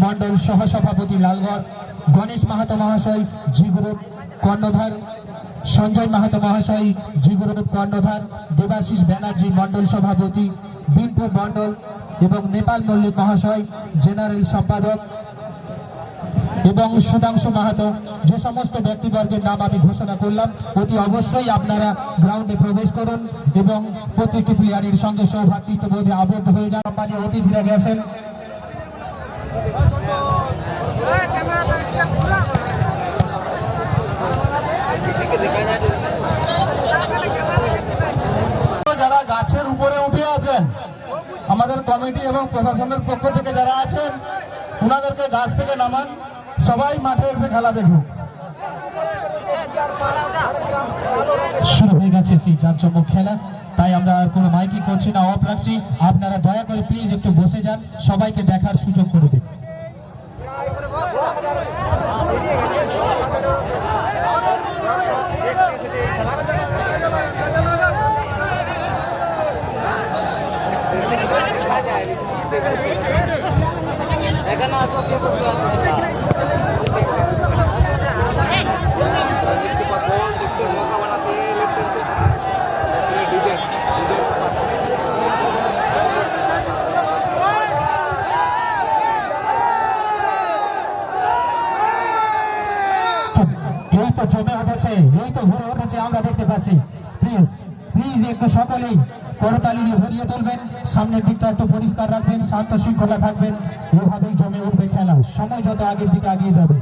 মন্ডল সহসভাপতি লালগড়, গণেশ মাহাতো মহাশয় জি গ্রুপ কর্ণধার, সঞ্জয় মাহাতো মহাশয় জি গ্রুপ কর্ণধার, দেবাশিস ব্যানার্জি মন্ডল সভাপতি, বিম্পু মন্ডল এবং নেপাল মল্লিক মহাশয় জেনারেল সম্পাদক এবং সুধাংশু মাহাতো। যে সমস্ত ব্যক্তিবর্গের নাম আমি ঘোষণা করলাম অতি অবশ্যই আপনারা গ্রাউন্ডে প্রবেশ করুন এবং প্রত্যেকটি প্লেয়ারের সঙ্গে সৌভ্রাতৃত্ববোধে আবদ্ধ হয়ে যান। আমাদের অতিথিরা গেছেন। যারা গাছের উপরে উঠে আছেন, আমাদের কমিটি এবং প্রশাসনের পক্ষ থেকে যারা আছেন ওনাদেরকে গাছ থেকে নামান, সবাই মাঠে এসে খেলা দেখুন। শুরু হয়ে গেছে সেই জাঁকজমক খেলা, তাই আমরা আর কোনো মাইকিং করছি না, অফ রাখছি। আপনারা দয়া করে প্লিজ একটু বসে যান, সবাইকে দেখার সুযোগ করে দিন। এই তো জমে উঠেছে, এই তো ঘুরে উঠেছে, আমরা দেখতে পাচ্ছি। প্লিজ প্লিজ একটু সকলেই করতালি নিয়ে ভরিয়ে তুলবেন, সামনের দিকটা একটু পরিষ্কার রাখবেন, শান্ত শৃঙ্খলা থাকবেন, এভাবেই জমে উঠবে খেলা। সময় যত আগের দিকে এগিয়ে যাবে।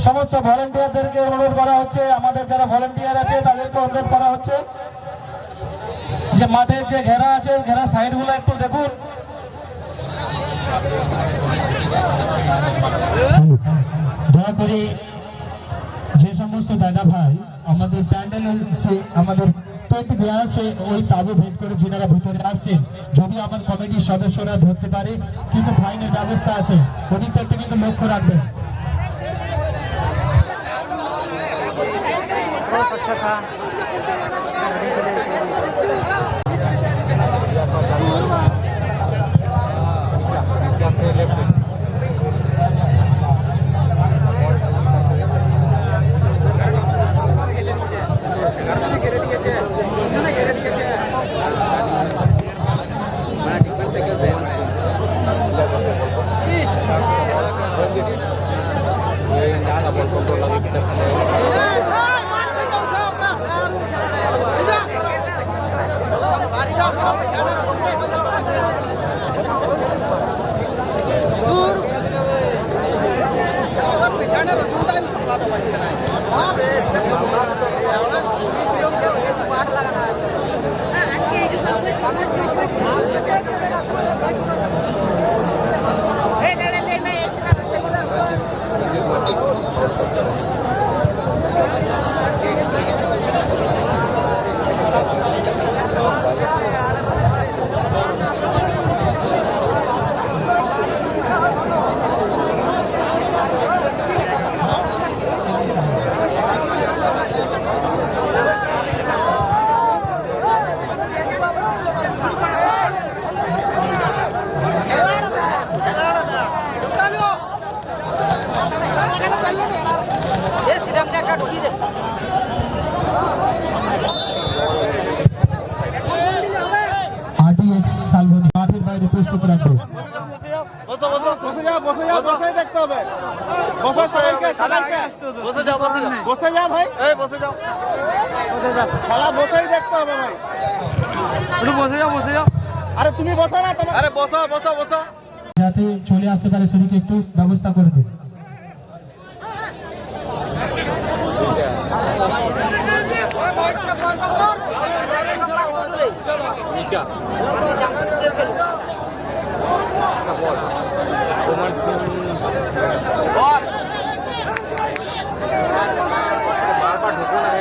সমস্ত ভলেন্টিয়ারদেরকে অনুরোধ করা হচ্ছে, আমাদের যারা ভলেন্টিয়ার আছে তাদেরকে অনুরোধ করা হচ্ছে যে মাঠের যে ঘেরা আছে ঘেরা সাইড গুলো একটু দেখুন। দয়া করে যে সমস্ত দাদা ভাই আমাদের প্যান্ডেলের যে আমাদের টেন্ট দেওয়া আছে ওই তাবু ভেদ করে যিনারা ভিতরে আসছেন, যদি আমার কমিটির সদস্যরা ধরতে পারে কিন্তু ফাইনের ব্যবস্থা আছে, ওদিকটা একটু কিন্তু লক্ষ্য রাখবেন। अच्छा था। RDX সালভনি মাঠের বাইরে প্রস্তুত রাখবে। বসে যাও বসে দেখতে হবে। বসে সবাইকে সবাইকে বসে যাও ভাই, এই বসে যাও খেলা বসেই দেখতে হবে ভাই। একটু বসে যাও আরে তুমি বসো না, তোমার আরে বসো যাতে চলে আসতে পারে সেদিকে একটু ব্যবস্থা করে দিন। বারবার ঢুকো না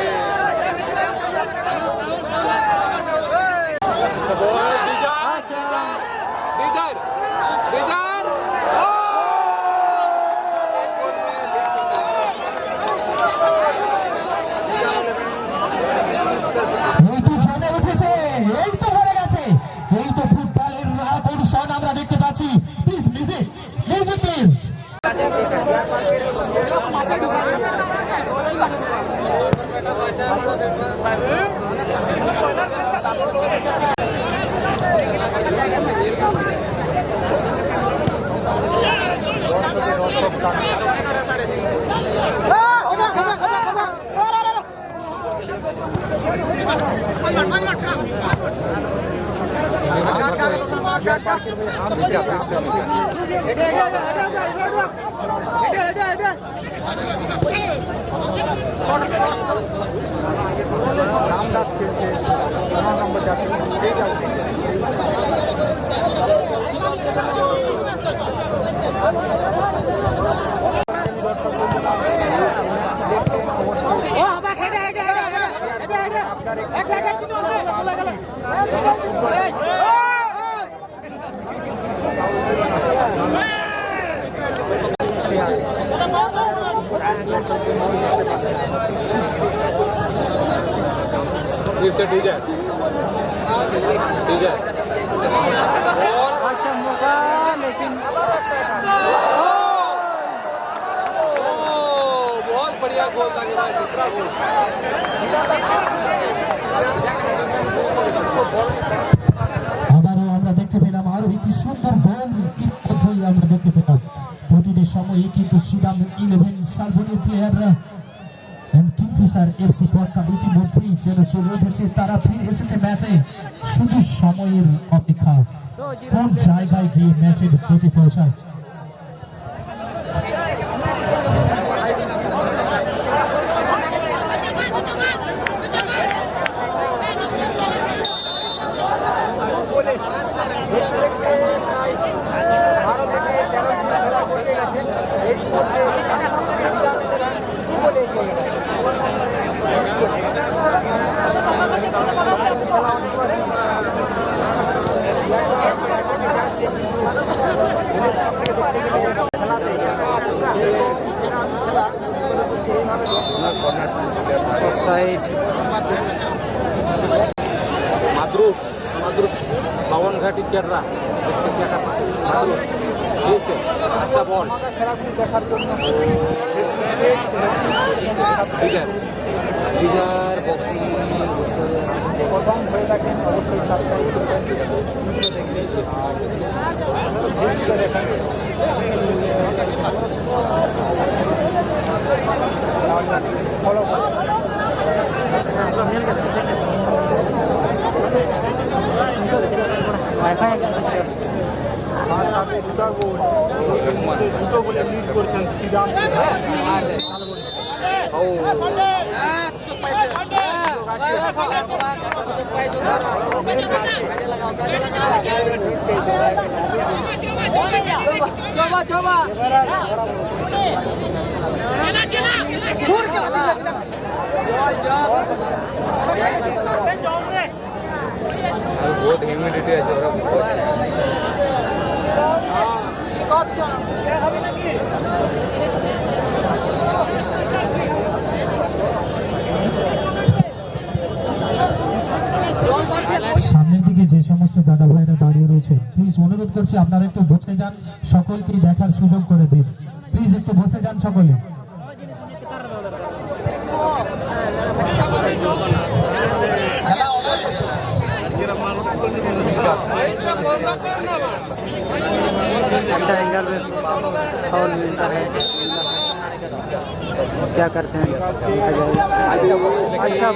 এই তো জমে উঠেছে, এই তো ভরে গেছে, এই তো ফুটবলের আকর্ষণ আমরা দেখতে পাচ্ছি। Please music please. ठीक है और अच्छा मौका, लेकिन बहुत बढ़िया गोल लगे भाई, दूसरा गोल। আবারও আমরা দেখতে পেলাম আরো একটি সুন্দর গোল ইতিমধ্যেই আমরা দেখতে পেলাম। প্রতিটি সময়ে কিন্তু শ্রীরাম 11 সালভনির প্লেয়াররা কিংফিশার এফসি পটকা ইতিমধ্যেই যেন চলে উঠেছে, তারা ফিরে এসেছে ম্যাচে। শুধু সময়ের অপেক্ষা, কোন জায়গায় গিয়ে ম্যাচের প্রতি পৌঁছায়। माद्रुस बावन घाटी चर्रा माद्रुस अच्छा बॉल ডিজার বক্সিং প্রথম হয়ে থাকেন অবশ্যই সাবস্ক্রাইব করবেন। ফলো দুটো বলে লিড করছেন শ্রীরাম। बहुत ह्यूमिडिटी আছে ওরা সামনের দিকে যে সমস্ত দাদা ভাইরা দাঁড়িয়ে রয়েছে, প্লিজ অনুরোধ করছি আপনারা একটু বসে যান, সকলকে দেখার সুযোগ করে দিন। প্লিজ একটু বসে যান সকলে। अच्छा एंगल में फाउल मिलता है, क्या करते हैं? अच्छा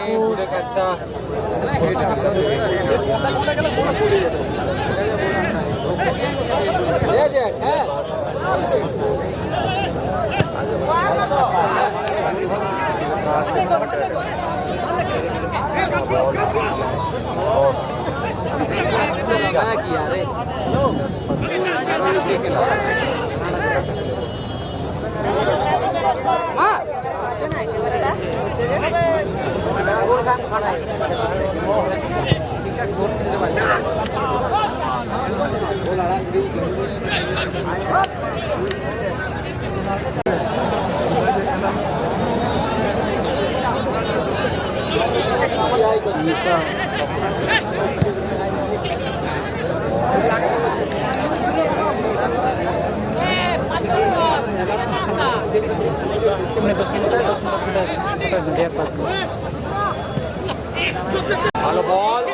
ভালো বল,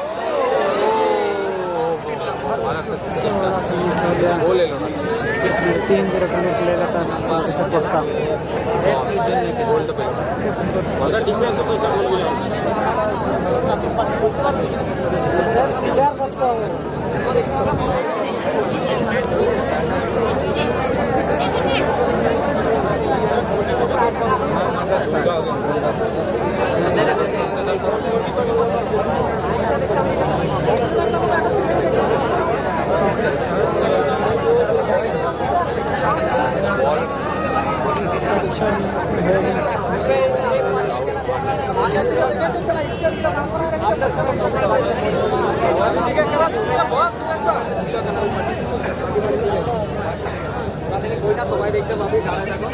গোল এলো না, 3-0 का लीड ले लेता है सपोर्ट का। গোলটা পেয়ে বলটা ঠিক আছে, তো সব গোল গেল। क्लियर करते হবে। সবাই দেখতে পাবে, দাঁড়ায় থাকো।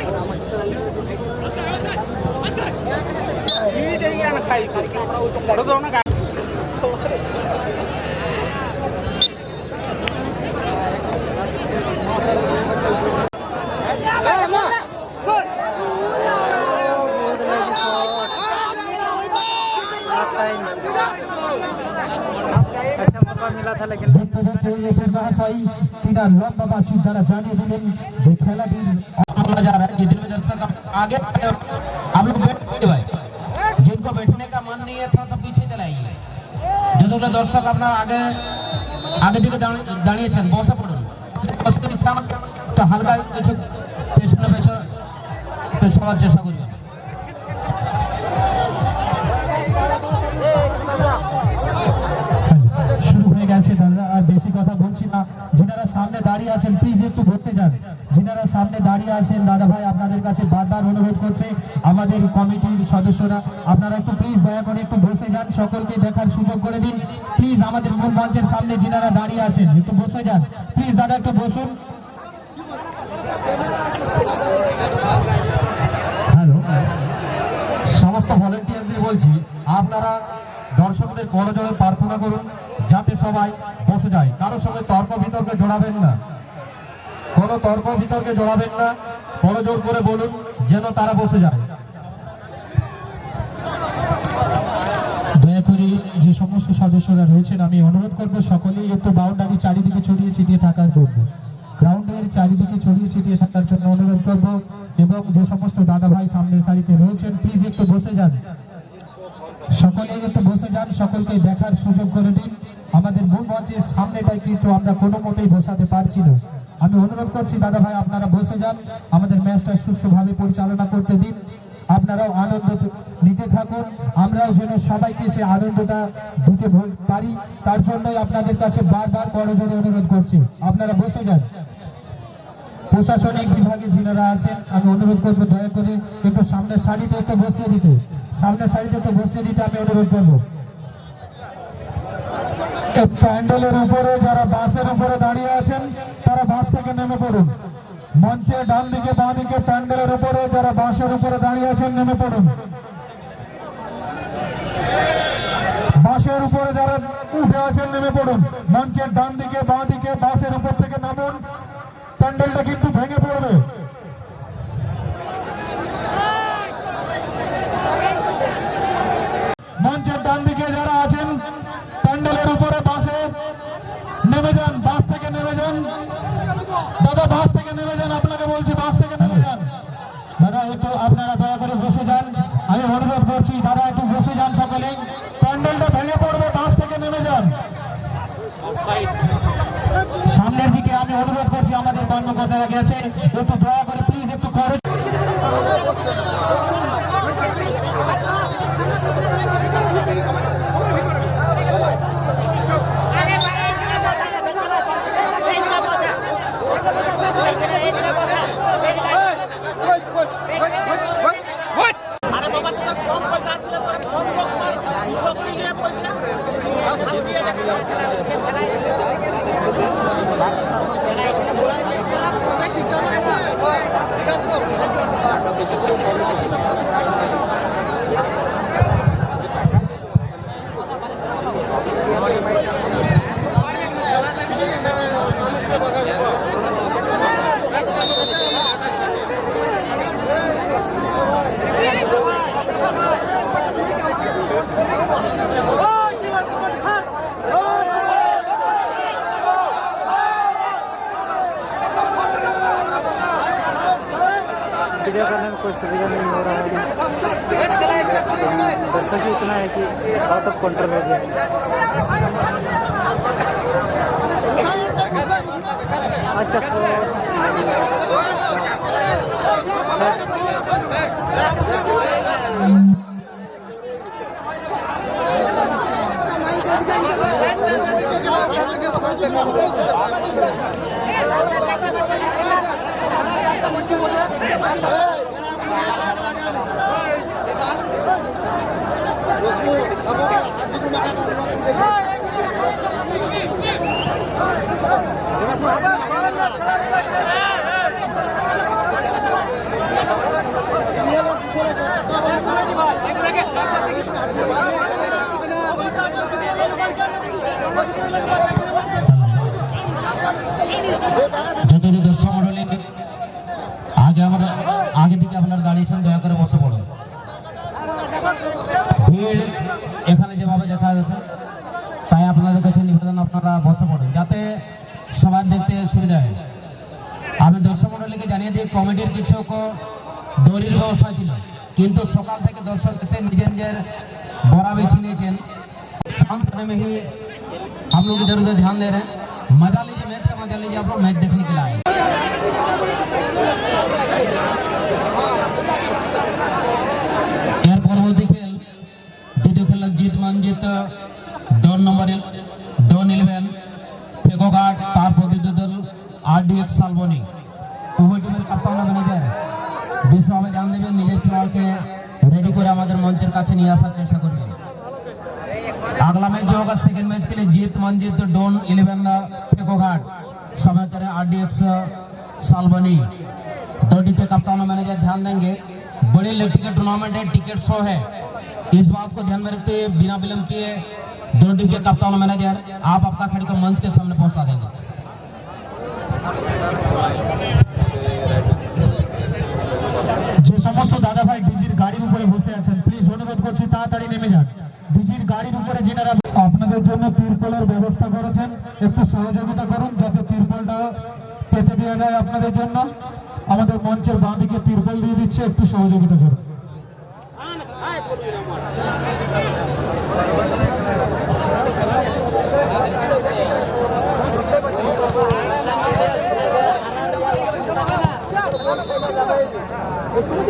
मिला था लेकिन দেখতে দেখতে এফএ মহাশয় তিনার লম্বা বাঁশি দ্বারা জানিয়ে দিলেন যে খেলাটির अगला जा रहा है। जितने दर्शक आगे आप लोग बैठ भाई, जिनको बैठने का मन नहीं है थोड़ा सा पीछे चलाइए। যতগুলো দর্শক আপনারা আগে আগে দিকে দাঁড়িয়েছেন বসে পড়ুন, বসতে ইচ্ছা আমার তো হালকা কিছু পেছনে পেছাবার চেষ্টা করবেন। শুরু হয়ে গেছে দাদা, আর বেশি কথা বলছি না। যিনারা সামনে দাঁড়িয়ে আছেন প্লিজ একটু বসতে যান। যিনারা সামনে দাঁড়িয়ে আছেন দাদা ভাই আপনাদের কাছে বারবার অনুরোধ করছে আমাদের কমিটির সদস্যরা, আপনারা একটু প্লিজ দয়া করে একটু বসে যান, সকলকে দেখার সুযোগ করে দিন প্লিজ। আমাদের মূল মঞ্চের সামনে যিনারা দাঁড়িয়ে আছেন একটু বসে যান প্লিজ, দাদা একটু বসুন। হ্যালো, সমস্ত ভলেন্টিয়ারদের বলছি আপনারা দর্শকদের করজোড়ে প্রার্থনা করুন যাতে সবাই বসে যায়। কারোর সঙ্গে তর্ক বিতর্কে জড়াবেন না, কোনো তর্ক বিতর্কে জড়াবেন না, করজোড় করে বলুন যেন তারা বসে যায়। দয়া করে যে সমস্ত সদস্যরা রয়েছেন আমি অনুরোধ করবো সকলেই একটু বাউন্ডারি চারিদিকে ছড়িয়ে ছিটিয়ে থাকার জন্য, গ্রাউন্ডের চারিদিকে ছড়িয়ে ছিটিয়ে থাকার জন্য অনুরোধ করব। এবং যে সমস্ত দাদা ভাই সামনের সারিতে রয়েছেন প্লিজ একটু বসে যান, সকলেই একটু বসে যান, সকলকে দেখার সুযোগ করে দিন। আমাদের মূল মঞ্চের সামনেটাই কিন্তু আমরা কোনো মতেই বসাতে পারছি না। আমি অনুরোধ করছি দাদা ভাই আপনারা বসে যান, আমাদের ম্যাচটা সুষ্ঠুভাবে পরিচালনা করতে দিন। আপনারাও আনন্দ নিতে থাকুন, আমরাও যেন সবাইকে সে আনন্দটা দিতে পারি তার জন্যই আপনাদের কাছে বারবার করজোড়ে অনুরোধ করছি আপনারা বসে যান। প্রশাসনিক বিভাগে যিনারা আছেন আমি অনুরোধ করবো দয়া করে একটু সামনের সারিতে একটু বসিয়ে দিতে, সামনের সারিতে একটু বসিয়ে দিতে আমি অনুরোধ করবো। প্যান্ডেলের উপরে যারা বাসের উপরে দাঁড়িয়ে আছেন তারা বাস থেকে নেমে পড়ুন। মঞ্চে ডান দিকে বাঁ দিকে প্যান্ডেলের উপরে যারা বাসের উপরে দাঁড়িয়ে আছেন নেমে পড়ুন। বাসের উপরে যারা উঠে আছেন নেমে পড়ুন। মঞ্চের ডান দিকে বাঁ দিকে বাসের উপর থেকে নামুন, প্যান্ডেলটা কিন্তু ভেঙে পড়বে। ডান দিকে যারা আছেন প্যান্ডেলের উপরে বাসে নেমে যান, বাস থেকে নেমে যান দাদা, বাস থেকে নেমে যান, আপনাকে বলছি বাস থেকে নেমে যান দাদা, একটু আপনারা দয়া করে বসে যান। আমি অনুরোধ করছি দাদা একটু বসে যান, সকলে প্যান্ডেলটা ভেঙে পড়বে, বাস থেকে নেমে যান। সামনের দিকে আমি অনুরোধ করছি, আমাদের কর্মকর্তারা গেছে, একটু দয়া করে প্লিজ একটু খরচ। আরে বাবা তোমার কম পয়সা আছে, কম তোমার 200 করে নিয়ে পয়সা আর সাথে দিয়ে वीडियो करने में कोई सुविधा नहीं हो रहा है। दर्शक ही इतना है कि आउट ऑफ कंट्रोल हो गया। अच्छा যতটুকু দর্শক মন্ডলী আগে দিকে আপনার দাঁড়িয়েছেন, দয়া করে বসে পড়ুন। ভিড় এখানে যেভাবে দেখা যাচ্ছে, তাই আপনাদের কাছে নিবেদন আপনারা বসে পড়ুন যাতে সবার দেখতে সুবিধা হয়। আমি দর্শক মন্ডলীকে জানিয়ে দিই, কমিটির কিছু দড়ির ব্যবস্থা ছিল, কিন্তু সকাল থেকে দর্শক এসে নিজের নিজের बड़ा बेची नीचे शाम करने में ही आप लोग इधर उधर ध्यान दे रहे हैं। मजा लीजिए, मैच का मजा लीजिए, आप लोग मैच देखने के लिए आए। এর পরবর্তী খেল দ্বিতীয় খেলা জিত মঞ্জিত ডন নম্বর ডন 11 ফেগোঘাট, তার প্রতিদ্বন্দ্বী দল আরডিএক্স শালবনী। উভয় টিমের কাপ্তান ম্যানেজার বিশ্বভাবে ধ্যান দেবেন, নিজের খেলোয়াড়কে रेडी করে আমাদের মঞ্চের কাছে নিয়ে আসার চেষ্টা করবেন। अगला मैच जो होगा सेकंड मैच के लिए जीत मंजित डोन 11 फेगोघाट, समय करें आरडीएक्स शालबनी। दो टीम के कप्तान मैनेजर ध्यान देंगे, बड़े लेग टिकट टूर्नामेंट है, टिकट शो है, इस बात को ध्यान में रखते हुए बिना विलंब किए दोनों टीम के कप्तान मैनेजर आप आपका खिलाड़ी को मंच के सामने पहुंचा देंगे। যে সমস্ত দাদা ভাই ডিজির গাড়ির উপরে বসে আছেন, প্লিজ অনুরোধ করছি তাড়াতাড়ি নেমে যান। ডিজির গাড়ির উপরে যেনারা আপনাদের জন্য তিরপলের ব্যবস্থা করেছেন, একটু সহযোগিতা করুন যাতে তিরপলটা পেতে দেওয়া যায় আপনাদের জন্য। আমাদের মঞ্চের বাঁ দিকে তিরপল দিয়ে দিচ্ছে, একটু সহযোগিতা করুন।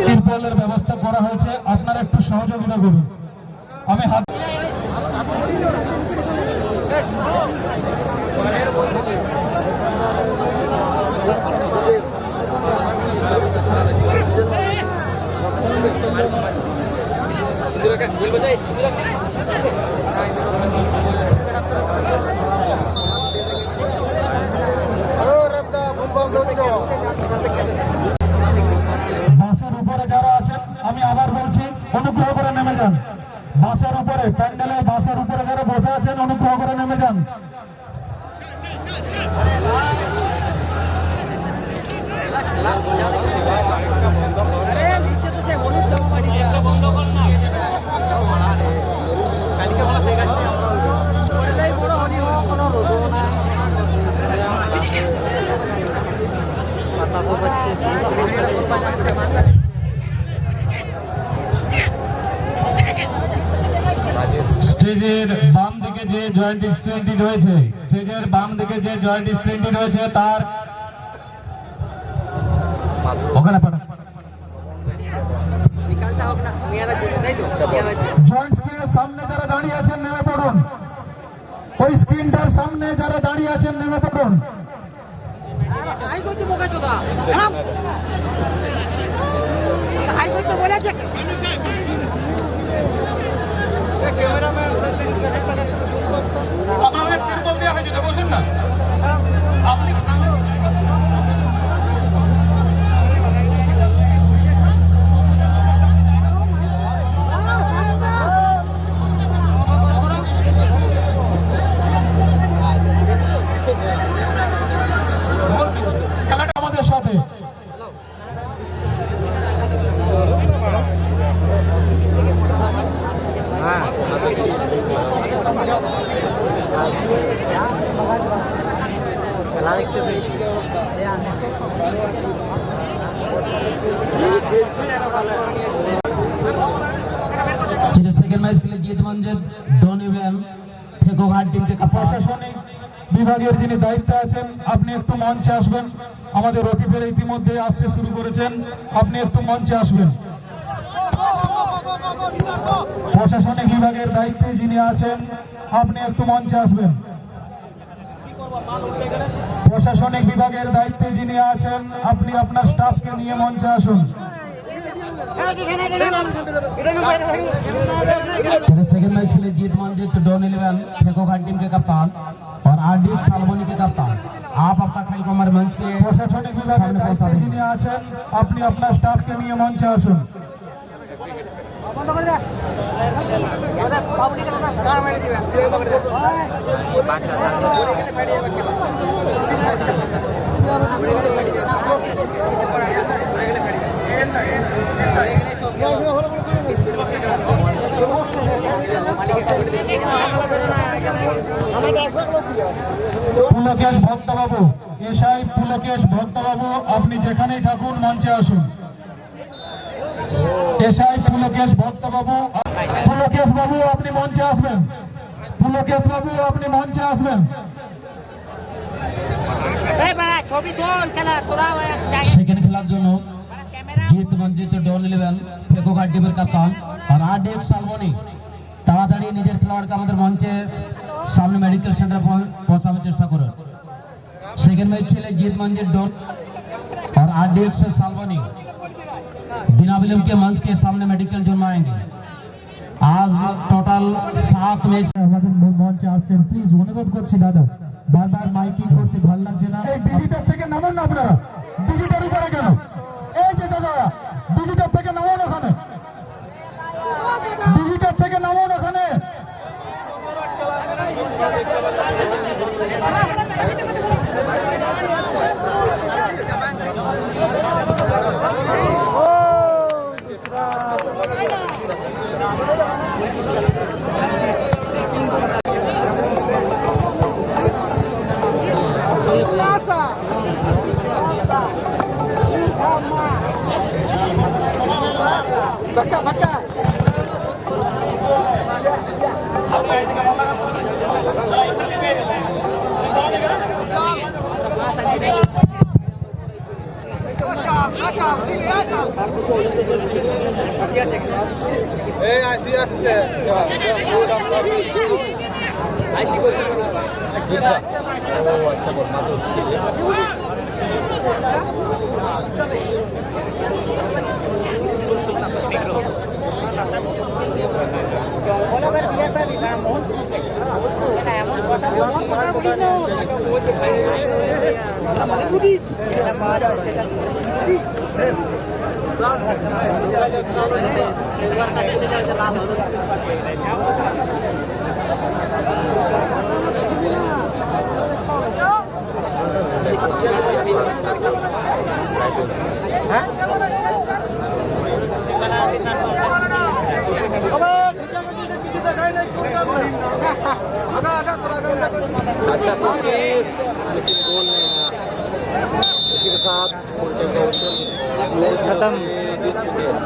তিরপলের ব্যবস্থা করা হয়েছে, আপনারা একটু সহযোগিতা করুন। আমি হাত বাসের উপরে যারা আছেন আমি আবার বলছি অনুগ্রহ করে নেমে যান। বাসের উপরে প্যান্ডেলে বাসের উপরে যারা বসে আছেন অনুগ্রহ করে নেমে যান। স্টেজের বাম দিকে যে জয়েন্ট স্ট্যান্ডটি রয়েছে, স্টেজের বাম দিকে যে জয়েন্ট স্ট্যান্ডটি রয়েছে তার ওখানে জয়েন্ট স্ক্রিনের সামনে যারা দাঁড়িয়ে আছেন নেমে পড়ুন। ওই স্ক্রিনটার সামনে যারা দাঁড়িয়ে আছেন নেমে পড়ুন। আপনাদের তিরপল দেওয়া হয়েছে, বসেন না আপনি। খেলাটা আমাদের সাথে সেকেন্ড ম্যাচ খেলে জিত মঞ্জের ডন ইভেন ফেকোঘাট টিমকে প্রশাসনিক বিভাগের যিনি দায়িত্বে আছেন আপনি একটু মঞ্চে আসবেন। আমাদের রকিবের ইতিমধ্যে আসতে শুরু করেছেন, আপনি একটু মঞ্চে আসবেন। প্রশাসনিক বিভাগের দায়িত্বে যিনি আছেন আপনি একটু মঞ্চে আসবেন। প্রশাসনিক বিভাগের দায়িত্বে যিনি আছেন আপনি আপনার স্টাফকে নিয়ে মঞ্চে আসুন। सेकंड मैच खेले जीत मंजित डॉन 11 फेकोघाट टीम के कप्तान और आरडी सालमनी के कप्तान। आप अपना खेल को हमारे मंच के प्रशासनिक विभाग सामने पहुंचा दीजिए। अपनी अपना स्टाफ के लिए मंच आसुन। পুলকেশ ভক্তবাবু, এসআই পুলকেশ ভক্তবাবু আপনি যেখানেই থাকুন মঞ্চে আসুন। এসআই পুলকেশ ভক্তবাবু, পুলকেশ বাবু আপনি মঞ্চে আসবেন। পুলকেশ বাবু আপনি মঞ্চে আসবেন। সেকেন্ড খেলার জন্য জিত মঞ্জিত ডন 11 ফেকোঘাট টিমের কাপ্তান আর আরডি সালমনি তাড়াতাড়ি নিজের খেলোয়াড়কে আমাদের মঞ্চে সামনে মেডিকেল সেন্টারে পৌঁছানোর চেষ্টা করুন। सेकंड मैच खेले जीत मंजित डॉन और आरडीएक्स सालवनी बिना विलंब के मंच के सामने मेडिकल जोन में आएंगे। आज टोटल 7 मैच मंचे আসছেন। প্লিজ অনুরোধ করছি দাদা, বারবার মাইকিং করতে ভালো লাগছে না। এই ডিজিটাল থেকে নামুন না আপনারা, ডিজিটাল উপরে কেন? এই যে দাদা ডিজিটাল থেকে নামুন, ওখানে ডিজিটাল থেকে নামুন ওখানে। अच्छा कोशिश लेकिन गोल इसी के साथ मैच खत्म। जीत चुके हैं।